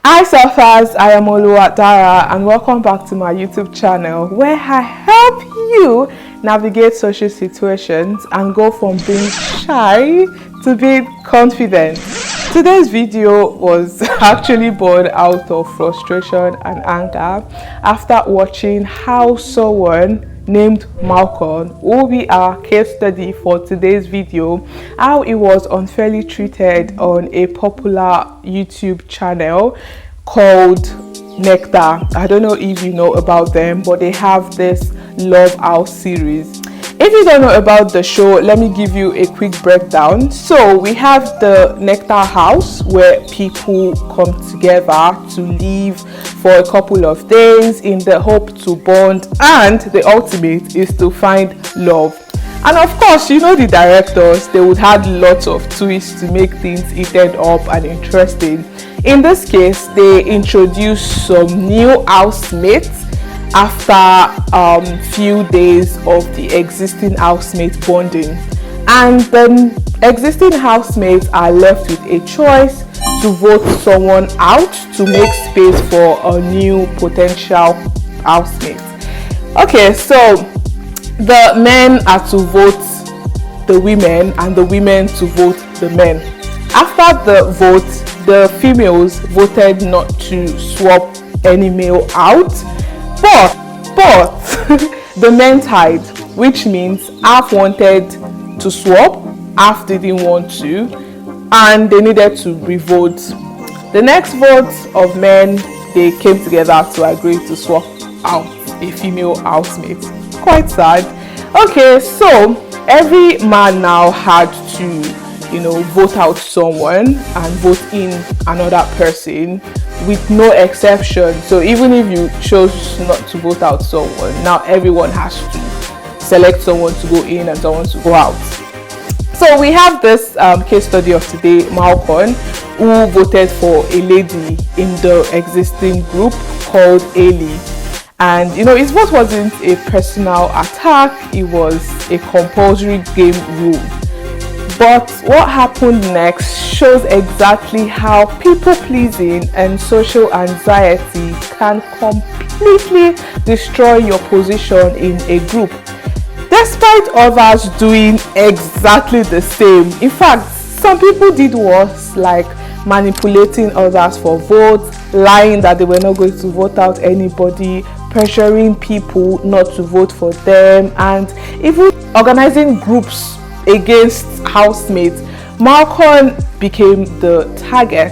Hi surfers, I am Oluwatara and welcome back to my YouTube channel where I help you navigate social situations and go from being shy to being confident. Today's video was actually born out of frustration and anger after watching how someone named Malcolm, who will be our case study for today's video, how he was unfairly treated on a popular YouTube channel called Nectar. I don't know if you know about them, but they have this Love House series. If you don't know about the show, let me give you a quick breakdown. So we have the Nectar House where people come together to live for a couple of days in the hope to bond, and the ultimate is to find love. And of course, you know the directors, they would add lots of twists to make things heated up and interesting. In this case, they introduced some new housemates after few days of the existing housemate bonding, and the existing housemates are left with a choice to vote someone out to make space for a new potential housemate. Okay, so the men are to vote the women and the women to vote the men. After the vote, the females voted not to swap any male out, but the men tied, which means half wanted to swap, half didn't want to, and they needed to revote. The next vote of men, they came together to agree to swap out a female housemate. Quite sad. Okay, so every man now had to vote out someone and vote in another person with no exception. So even if you chose not to vote out someone, now everyone has to select someone to go in and someone to go out. So we have this case study of today, Malcolm, who voted for a lady in the existing group called Ailey. And his vote wasn't a personal attack, it was a compulsory game rule. But what happened next shows exactly how people pleasing and social anxiety can completely destroy your position in a group, despite others doing exactly the same. In fact, some people did worse, like manipulating others for votes, lying that they were not going to vote out anybody, pressuring people not to vote for them, and even organizing groups against housemates. Malcolm became the target,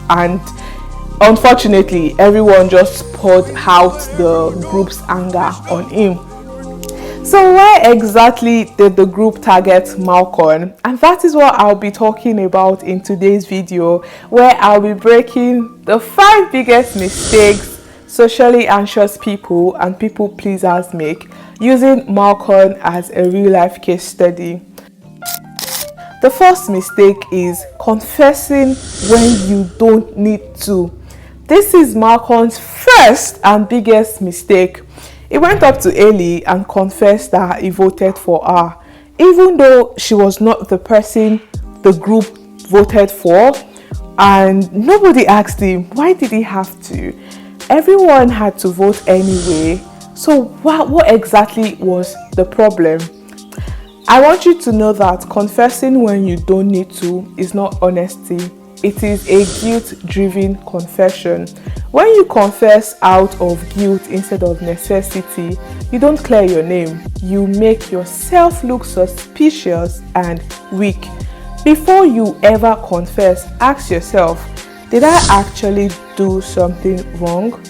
and unfortunately everyone just poured out the group's anger on him. So why exactly did the group target Malcolm? And that is what I'll be talking about in today's video, where I'll be breaking the 5 biggest mistakes socially anxious people and people pleasers make, using Malcolm as a real life case study. The first mistake is confessing when you don't need to. This is Malcolm's first and biggest mistake. He went up to Ailey and confessed that he voted for her, even though she was not the person the group voted for, and nobody asked him why did he have to. Everyone had to vote anyway, so what exactly was the problem? I want you to know that confessing when you don't need to is not honesty. It is a guilt-driven confession. When you confess out of guilt instead of necessity, you don't clear your name. You make yourself look suspicious and weak. Before you ever confess, ask yourself, did I actually do something wrong?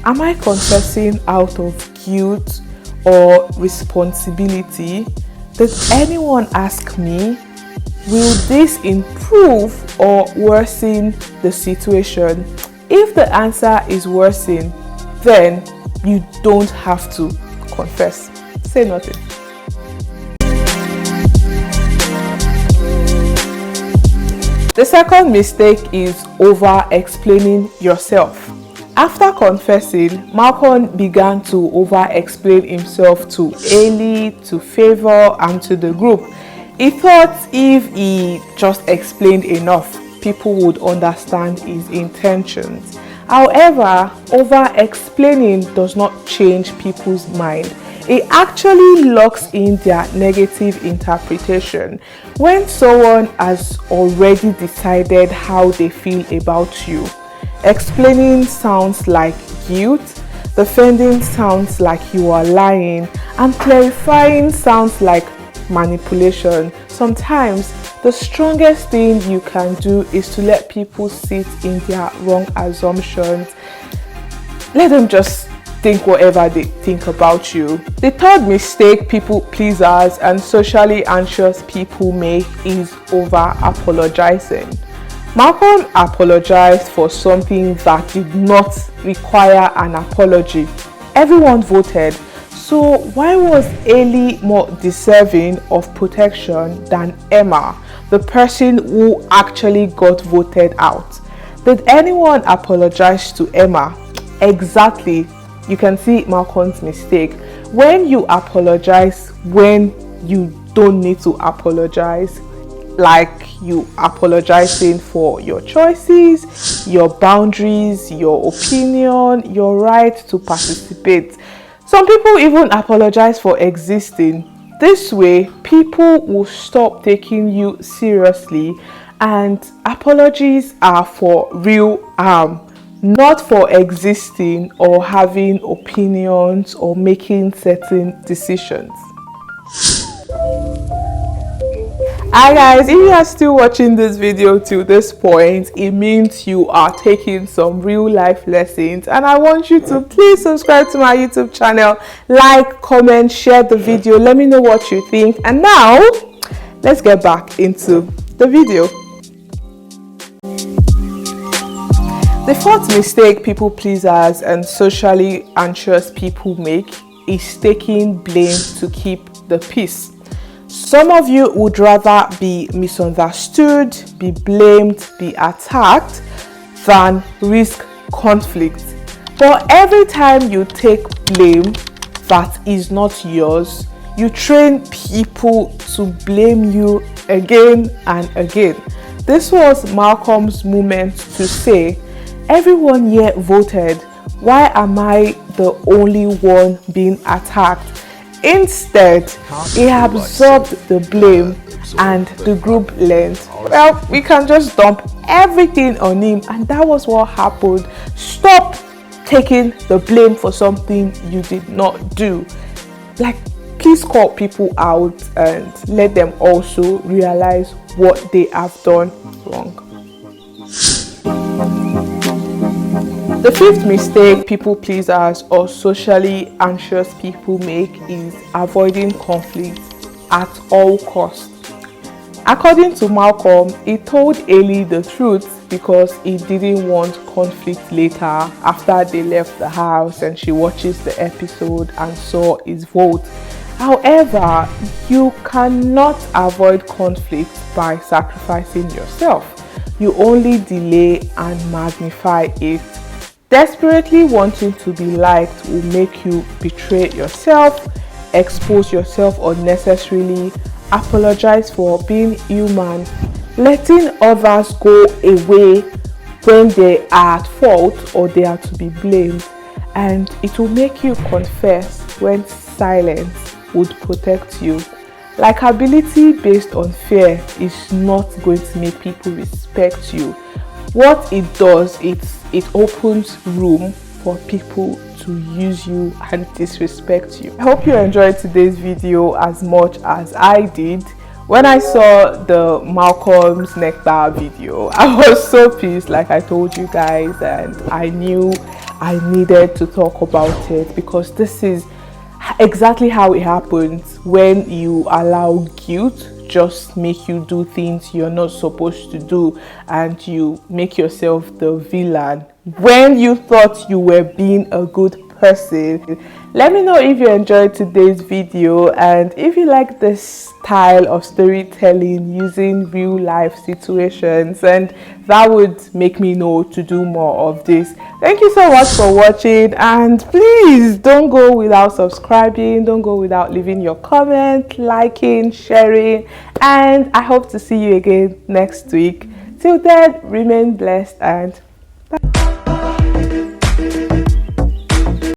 Am I confessing out of guilt or responsibility? Did anyone ask me? Will this improve or worsen the situation? If the answer is worsen, then you don't have to confess. Say nothing. The second mistake is over-explaining yourself. After confessing, Malcolm began to over-explain himself to Ailey, to Favor, and to the group. He thought if he just explained enough, people would understand his intentions. However, over-explaining does not change people's mind. It actually locks in their negative interpretation. When someone has already decided how they feel about you, explaining sounds like guilt, defending sounds like you are lying, and clarifying sounds like manipulation. Sometimes the strongest thing you can do is to let people sit in their wrong assumptions. Let them just think whatever they think about you. The third mistake people pleasers and socially anxious people make is over apologizing. Malcolm apologized for something that did not require an apology. Everyone voted. So why was Ellie more deserving of protection than Emma, the person who actually got voted out? Did anyone apologize to Emma? Exactly. You can see Malcolm's mistake. When you apologize when you don't need to apologize, like you apologizing for your choices, your boundaries, your opinion, your right to participate. Some people even apologize for existing. This way, people will stop taking you seriously, and apologies are for real harm, not for existing or having opinions or making certain decisions. Hi guys, if you are still watching this video to this point, it means you are taking some real life lessons, and I want you to please subscribe to my YouTube channel, like, comment, share the video, let me know what you think. And now let's get back into the video. The fourth mistake people pleasers and socially anxious people make is taking blame to keep the peace. Some of you would rather be misunderstood, be blamed, be attacked than risk conflict. But every time you take blame that is not yours, you train people to blame you again and again. This was Malcolm's moment to say, everyone here voted, why am I the only one being attacked? Instead, he absorbed the blame and the group learned, well, we can just dump everything on him, and that was what happened. Stop taking the blame for something you did not do. Like, please call people out and let them also realize what they have done wrong. The fifth mistake people pleasers or socially anxious people make is avoiding conflict at all costs. According to Malcolm, he told Ellie the truth because he didn't want conflict later after they left the house and she watches the episode and saw his vote. However, you cannot avoid conflict by sacrificing yourself. You only delay and magnify it. Desperately wanting to be liked will make you betray yourself, expose yourself unnecessarily, apologize for being human, letting others go away when they are at fault or they are to be blamed, and it will make you confess when silence would protect you. Likability based on fear is not going to make people respect you. What it does, it opens room for people to use you and disrespect you. I hope you enjoyed today's video as much as I did. When I saw the Malcolm's Nectar video, I was so pissed, like I told you guys, and I knew I needed to talk about it because this is exactly how it happens when you allow guilt just make you do things you're not supposed to do, and you make yourself the villain when you thought you were being a good person. Let me know if you enjoyed today's video and if you like this style of storytelling using real life situations, and that would make me know to do more of this. Thank you so much for watching, and please don't go without subscribing, don't go without leaving your comment, liking, sharing, and I hope to see you again next week. Till then, remain blessed and